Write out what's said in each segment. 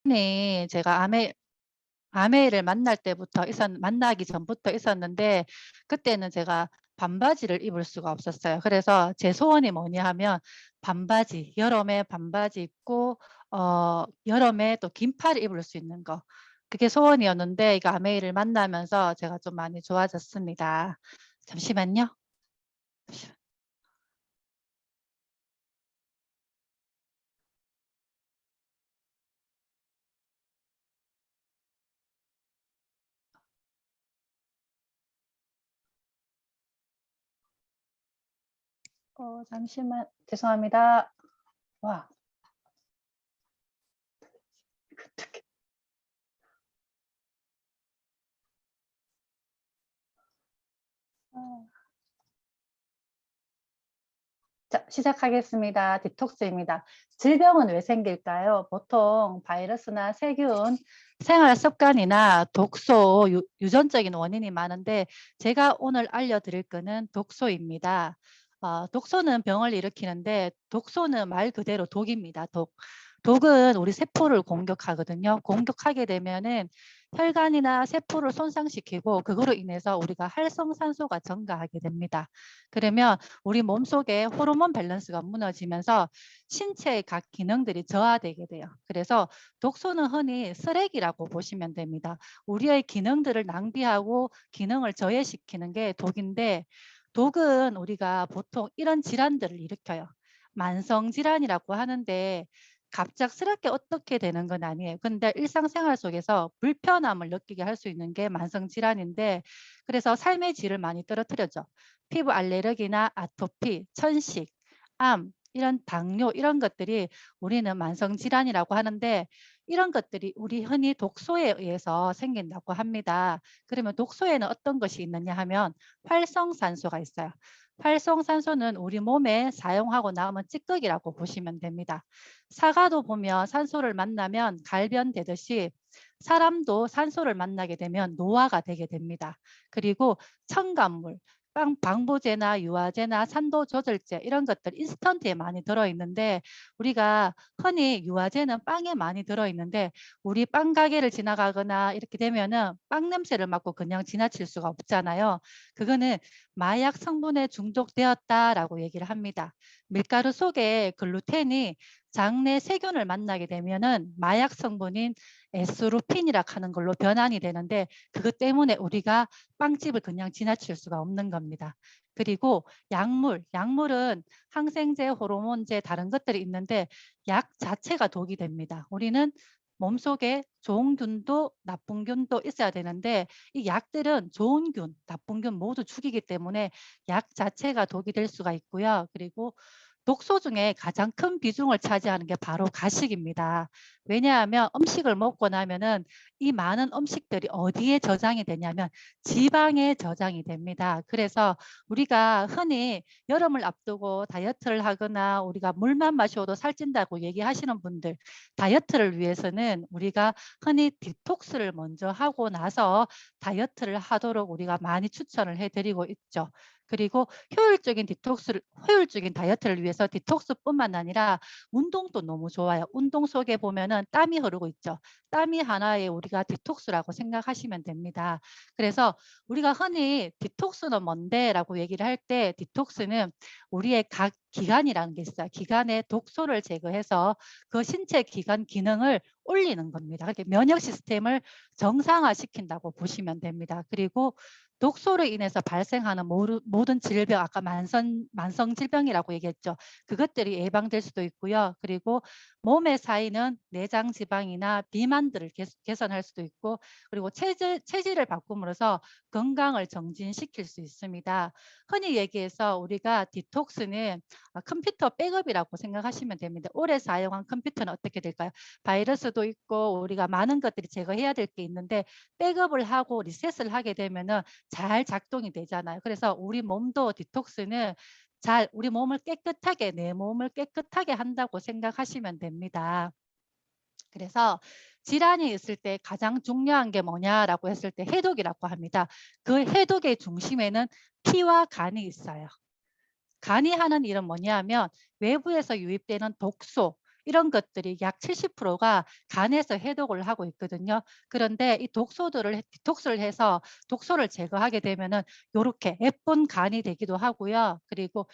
네, 제가 아메이를 만나기 전부터 있었는데, 그때는 제가 반바지를 입을 수가 없었어요. 그래서 제 소원이 뭐냐 하면 반바지, 여름에 반바지 입고 여름에 또 긴팔을 입을 수 있는 거. 그게 소원이었는데 이거 아메이를 만나면서 제가 좀 많이 좋아졌습니다. 잠시만요. 잠시만 죄송합니다. 와. 어. 자, 시작하겠습니다. 디톡스입니다. 질병은 왜 생길까요? 보통 바이러스나 세균, 생활 습관이나 독소, 유전적인 원인이 많은데 제가 오늘 알려드릴 거는 독소입니다. 독소는 병을 일으키는데 독소는 말 그대로 독입니다. 독은 우리 세포를 공격하거든요. 공격하게 되면은 혈관이나 세포를 손상시키고 그거로 인해서 우리가 활성산소가 증가하게 됩니다. 그러면 우리 몸속에 호르몬 밸런스가 무너지면서 신체의 각 기능들이 저하되게 돼요. 그래서 독소는 흔히 쓰레기라고 보시면 됩니다. 우리의 기능들을 낭비하고 기능을 저해시키는 게 독인데 독은 우리가 보통 이런 질환들을 일으켜요. 만성질환이라고 하는데 갑작스럽게 어떻게 되는 건 아니에요. 근데 일상생활 속에서 불편함을 느끼게 할 수 있는 게 만성질환인데 그래서 삶의 질을 많이 떨어뜨려죠. 피부 알레르기나 아토피, 천식, 암, 이런 당뇨 이런 것들이 우리는 만성질환이라고 하는데 이런 것들이 우리 흔히 독소에 의해서 생긴다고 합니다. 그러면 독소에는 어떤 것이 있느냐 하면 활성산소가 있어요. 활성산소는 우리 몸에 사용하고 남은 찌꺼기라고 보시면 됩니다. 사과도 보면 산소를 만나면 갈변되듯이 사람도 산소를 만나게 되면 노화가 되게 됩니다. 그리고 첨가물, 방부제나 유화제나 산도 조절제 이런 것들 인스턴트에 많이 들어있는데 우리가 흔히 유화제는 빵에 많이 들어있는데 우리 빵 가게를 지나가거나 이렇게 되면은 빵 냄새를 맡고 그냥 지나칠 수가 없잖아요. 그거는 마약 성분에 중독되었다라고 얘기를 합니다. 밀가루 속에 글루텐이 장내 세균을 만나게 되면은 마약 성분인 에스루핀이라 하는 걸로 변환이 되는데 그것 때문에 우리가 빵집을 그냥 지나칠 수가 없는 겁니다. 그리고 약물은 항생제, 호르몬제, 다른 것들이 있는데 약 자체가 독이 됩니다. 우리는 몸속에 좋은 균도 나쁜 균도 있어야 되는데 이 약들은 좋은 균, 나쁜 균 모두 죽이기 때문에 약 자체가 독이 될 수가 있고요. 그리고 독소 중에 가장 큰 비중을 차지하는 게 바로 가식입니다. 왜냐하면 음식을 먹고 나면은 이 많은 음식들이 어디에 저장이 되냐면 지방에 저장이 됩니다. 그래서 우리가 흔히 여름을 앞두고 다이어트를 하거나 우리가 물만 마셔도 살찐다고 얘기하시는 분들 다이어트를 위해서는 우리가 흔히 디톡스를 먼저 하고 나서 다이어트를 하도록 우리가 많이 추천을 해드리고 있죠. 그리고 효율적인 다이어트를 위해서 디톡스뿐만 아니라 운동도 너무 좋아요. 운동 속에 보면은 땀이 흐르고 있죠. 땀이 하나의 우리가 디톡스라고 생각하시면 됩니다. 그래서 우리가 흔히 디톡스는 뭔데? 라고 얘기를 할 때 디톡스는 우리의 각 기관이라는 게 있어요. 기관의 독소를 제거해서 그 신체 기관 기능을 올리는 겁니다. 그렇게 면역 시스템을 정상화시킨다고 보시면 됩니다. 그리고 독소로 인해서 발생하는 모든 질병, 아까 만성 질병이라고 얘기했죠. 그것들이 예방될 수도 있고요. 그리고 몸에 쌓이는 내장 지방이나 비만들을 개선할 수도 있고 그리고 체질을 바꿈으로써 건강을 정진시킬 수 있습니다. 흔히 얘기해서 우리가 디톡스는 컴퓨터 백업이라고 생각하시면 됩니다. 오래 사용한 컴퓨터는 어떻게 될까요? 바이러스도 있고 우리가 많은 것들이 제거해야 될 게 있는데 백업을 하고 리셋을 하게 되면은 잘 작동이 되잖아요. 그래서 우리 몸도 디톡스는 우리 몸을 깨끗하게 내 몸을 깨끗하게 한다고 생각하시면 됩니다. 그래서 질환이 있을 때 가장 중요한 게 뭐냐라고 했을 때 해독이라고 합니다. 그 해독의 중심에는 피와 간이 있어요. 간이 하는 일은 뭐냐 하면 외부에서 유입되는 독소 이런 것들이 약 70%가 간에서 해독을 하고 있거든요. 그런데 이 독소들을 디톡스를 해서 독소를 제거하게 되면은 요렇게 예쁜 간이 되기도 하고요. 그리고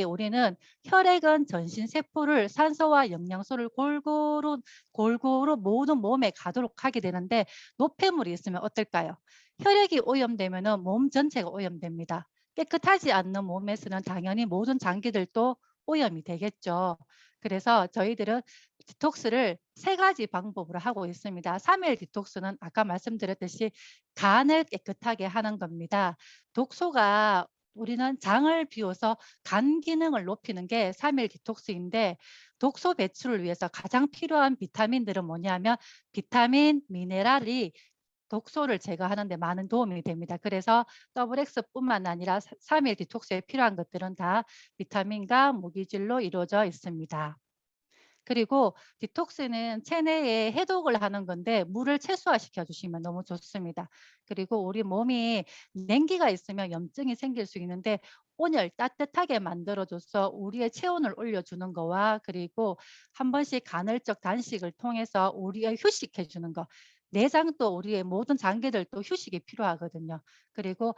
우리는 혈액은 전신 세포를 산소와 영양소를 골고루 모든 몸에 가도록 하게 되는데 노폐물이 있으면 어떨까요? 혈액이 오염되면은 몸 전체가 오염됩니다. 깨끗하지 않는 몸에서는 당연히 모든 장기들도 오염이 되겠죠. 그래서 저희들은 디톡스를 3가지 방법으로 하고 있습니다. 3일 디톡스는 아까 말씀드렸듯이 간을 깨끗하게 하는 겁니다. 독소가 우리는 장을 비워서 간 기능을 높이는 게 3일 디톡스인데 독소 배출을 위해서 가장 필요한 비타민들은 뭐냐면 비타민, 미네랄이 독소를 제거하는 데 많은 도움이 됩니다. 그래서 XX뿐만 아니라 3일 디톡스에 필요한 것들은 다 비타민과 무기질로 이루어져 있습니다. 그리고 디톡스는 체내에 해독을 하는 건데 물을 최소화시켜 주시면 너무 좋습니다. 그리고 우리 몸이 냉기가 있으면 염증이 생길 수 있는데 온열 따뜻하게 만들어줘서 우리의 체온을 올려주는 거와 그리고 한 번씩 간헐적 단식을 통해서 우리의 휴식해 주는 거. 내장도 우리의 모든 장기들도 휴식이 필요하거든요. 그리고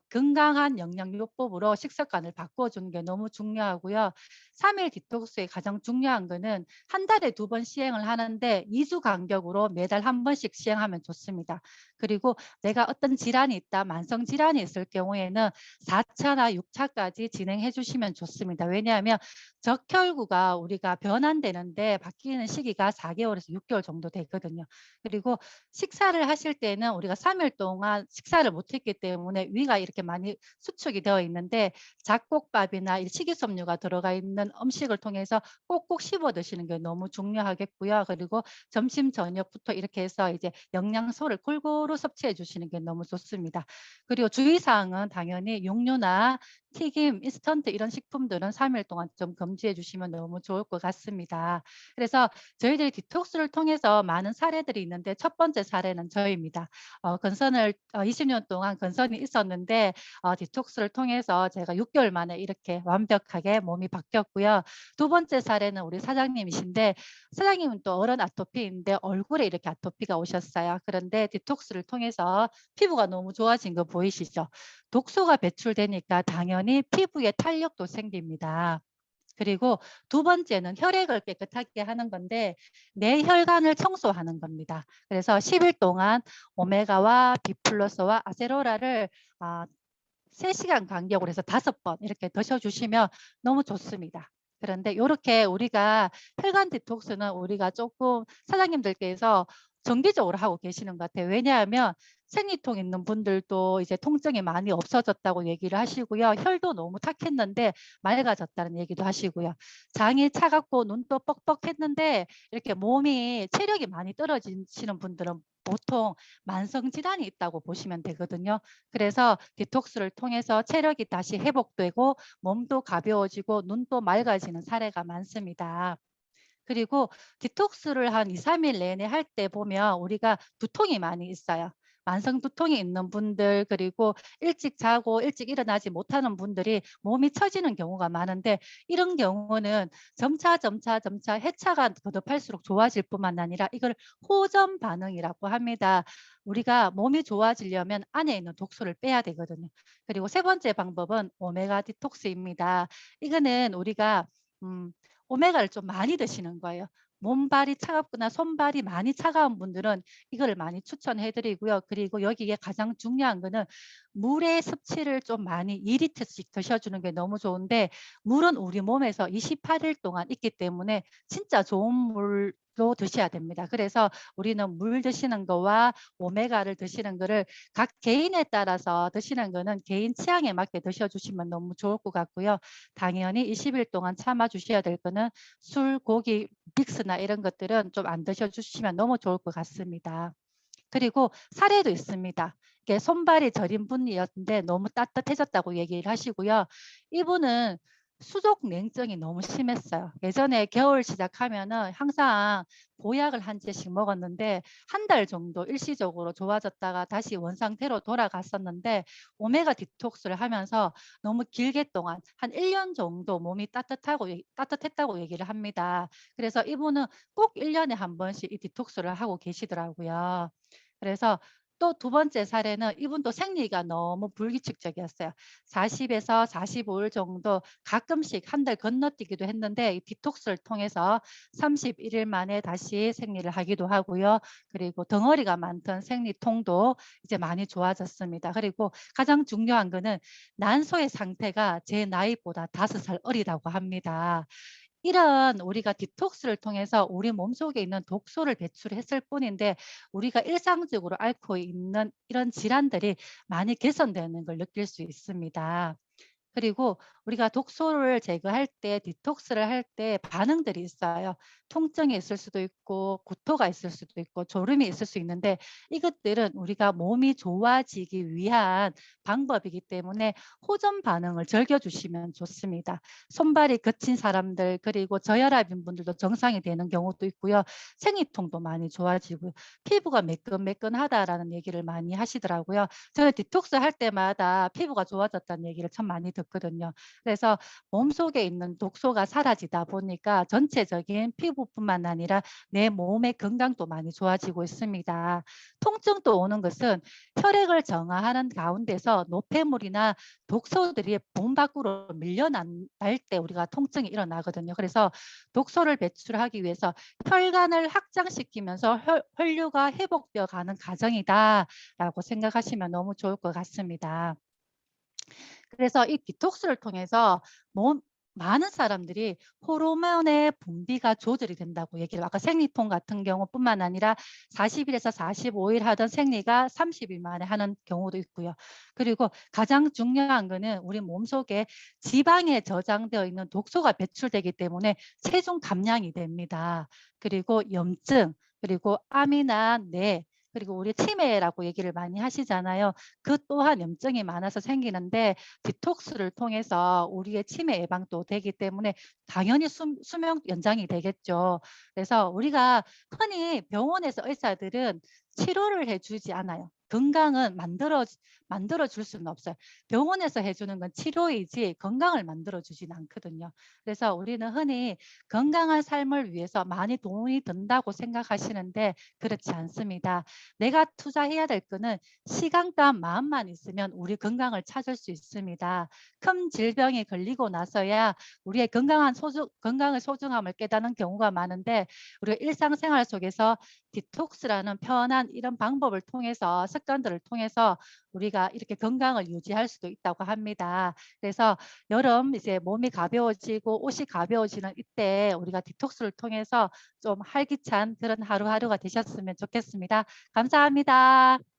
건강한 영양요법으로 식습관을 바꿔주는 게 너무 중요하고요. 3일 디톡스의 가장 중요한 거는 한 달에 2번 시행을 하는데 2주 간격으로 매달 한 번씩 시행하면 좋습니다. 그리고 내가 어떤 질환이 있다, 만성 질환이 있을 경우에는 4차나 6차까지 진행해 주시면 좋습니다. 왜냐하면 적혈구가 우리가 변환되는데 바뀌는 시기가 4개월에서 6개월 정도 되거든요. 그리고 식사를 하실 때는 우리가 3일 동안 식사를 못했기 때문에 위가 이렇게 많이 수축이 되어 있는데 잡곡밥이나 식이섬유가 들어가 있는 음식을 통해서 꼭꼭 씹어 드시는 게 너무 중요하겠고요. 그리고 점심 저녁부터 이렇게 해서 이제 영양소를 골고루 섭취해 주시는 게 너무 좋습니다. 그리고 주의사항은 당연히 육류나 튀김, 인스턴트 이런 식품들은 3일 동안 좀 금지해 주시면 너무 좋을 것 같습니다. 그래서 저희들이 디톡스를 통해서 많은 사례들이 있는데 첫 번째 사례는 저희입니다. 20년 동안 건선이 있었는데 디톡스를 통해서 제가 6개월 만에 이렇게 완벽하게 몸이 바뀌었고요. 두 번째 사례는 우리 사장님이신데 사장님은 또 어른 아토피인데 얼굴에 이렇게 아토피가 오셨어요. 그런데 디톡스를 통해서 피부가 너무 좋아진 거 보이시죠? 독소가 배출되니까 당연히 피부에 탄력도 생깁니다. 그리고 두 번째는 혈액을 깨끗하게 하는 건데 뇌혈관을 청소하는 겁니다. 그래서 10일 동안 오메가와 비플러스와 아세로라를 3시간 간격으로 해서 5번 이렇게 드셔주시면 너무 좋습니다. 그런데 이렇게 우리가 혈관 디톡스는 우리가 조금 사장님들께서 정기적으로 하고 계시는 것 같아요. 왜냐하면 생리통 있는 분들도 이제 통증이 많이 없어졌다고 얘기를 하시고요. 혈도 너무 탁했는데 맑아졌다는 얘기도 하시고요. 장이 차갑고 눈도 뻑뻑했는데 이렇게 몸이 체력이 많이 떨어지시는 분들은 보통 만성 질환이 있다고 보시면 되거든요. 그래서 디톡스를 통해서 체력이 다시 회복되고 몸도 가벼워지고 눈도 맑아지는 사례가 많습니다. 그리고 디톡스를 한 2, 3일 내내 할 때 보면 우리가 두통이 많이 있어요. 만성 두통이 있는 분들 그리고 일찍 자고 일찍 일어나지 못하는 분들이 몸이 처지는 경우가 많은데 이런 경우는 점차 해차가 거듭할수록 좋아질 뿐만 아니라 이걸 호전 반응이라고 합니다. 우리가 몸이 좋아지려면 안에 있는 독소를 빼야 되거든요. 그리고 세 번째 방법은 오메가 디톡스입니다. 이거는 우리가 오메가를 좀 많이 드시는 거예요. 몸발이 차갑거나 손발이 많이 차가운 분들은 이거를 많이 추천해 드리고요. 그리고 여기에 가장 중요한 거는 물의 섭취를 좀 많이 2리터씩 드셔주는 게 너무 좋은데 물은 우리 몸에서 28일 동안 있기 때문에 진짜 좋은 물로 드셔야 됩니다. 그래서 우리는 물 드시는 거와 오메가를 드시는 거를 각 개인에 따라서 드시는 거는 개인 취향에 맞게 드셔주시면 너무 좋을 것 같고요. 당연히 20일 동안 참아 주셔야 될 거는 술, 고기, 빅스나 이런 것들은 좀 안 드셔주시면 너무 좋을 것 같습니다. 그리고 사례도 있습니다. 이게 손발이 저린 분이었는데 너무 따뜻해졌다고 얘기를 하시고요. 이분은 수족 냉증이 너무 심했어요. 예전에 겨울 시작하면은 항상 보약을 한 제씩 먹었는데 한 달 정도 일시적으로 좋아졌다가 다시 원상태로 돌아갔었는데 오메가 디톡스를 하면서 너무 길게 동안 한 1년 정도 몸이 따뜻했다고 얘기를 합니다. 그래서 이분은 꼭 1 년에 한 번씩 이 디톡스를 하고 계시더라고요. 그래서 또 두 번째 사례는 이분도 생리가 너무 불규칙적이었어요. 40 에서 45일 정도 가끔씩 한 달 건너뛰기도 했는데 이 디톡스를 통해서 31일 만에 다시 생리를 하기도 하고요. 그리고 덩어리가 많던 생리통도 이제 많이 좋아졌습니다. 그리고 가장 중요한 거는 난소의 상태가 제 나이보다 5살 어리다고 합니다. 이런 우리가 디톡스를 통해서 우리 몸속에 있는 독소를 배출했을 뿐인데 우리가 일상적으로 앓고 있는 이런 질환들이 많이 개선되는 걸 느낄 수 있습니다. 그리고 우리가 독소를 제거할 때 디톡스를 할 때 반응들이 있어요. 통증이 있을 수도 있고 구토가 있을 수도 있고 졸음이 있을 수 있는데 이것들은 우리가 몸이 좋아지기 위한 방법이기 때문에 호전 반응을 즐겨 주시면 좋습니다. 손발이 거친 사람들 그리고 저혈압인 분들도 정상이 되는 경우도 있고요. 생리통도 많이 좋아지고요. 피부가 매끈매끈하다라는 얘기를 많이 하시더라고요. 저는 디톡스 할 때마다 피부가 좋아졌다는 얘기를 참 많이 듣거든요. 그래서 몸속에 있는 독소가 사라지다 보니까 전체적인 피부뿐만 아니라 내 몸의 건강도 많이 좋아지고 있습니다. 통증도 오는 것은 혈액을 정화하는 가운데서 노폐물이나 독소들이 몸 밖으로 밀려날 때 우리가 통증이 일어나거든요. 그래서 독소를 배출하기 위해서 혈관을 확장시키면서 혈류가 회복되어 가는 과정이다라고 생각하시면 너무 좋을 것 같습니다. 그래서 이 디톡스를 통해서 몸 많은 사람들이 호르몬의 분비가 조절이 된다고 얘기를 아까 생리통 같은 경우뿐만 아니라 40 일에서 45일 하던 생리가 30일 만에 하는 경우도 있고요. 그리고 가장 중요한 거는 우리 몸속에 지방에 저장되어 있는 독소가 배출되기 때문에 체중 감량이 됩니다. 그리고 염증, 그리고 암이나 뇌, 그리고 우리 치매라고 얘기를 많이 하시잖아요. 그 또한 염증이 많아서 생기는데 디톡스를 통해서 우리의 치매 예방도 되기 때문에 당연히 수명 연장이 되겠죠. 그래서 우리가 흔히 병원에서 의사들은 치료를 해 주지 않아요. 건강은 만들어 줄 수는 없어요. 병원에서 해 주는 건 치료이지 건강을 만들어 주진 않거든요. 그래서 우리는 흔히 건강한 삶을 위해서 많이 돈이 든다고 생각하시는데 그렇지 않습니다. 내가 투자해야 될 거는 시간과 마음만 있으면 우리 건강을 찾을 수 있습니다. 큰 질병에 걸리고 나서야 우리의 건강의 소중함을 깨닫는 경우가 많은데 우리가 일상생활 속에서 디톡스라는 편한 이런 방법을 통해서 습관들을 통해서 우리가 이렇게 건강을 유지할 수도 있다고 합니다. 그래서 여름 이제 몸이 가벼워지고 옷이 가벼워지는 이때 우리가 디톡스를 통해서 좀 활기찬 그런 하루하루가 되셨으면 좋겠습니다. 감사합니다.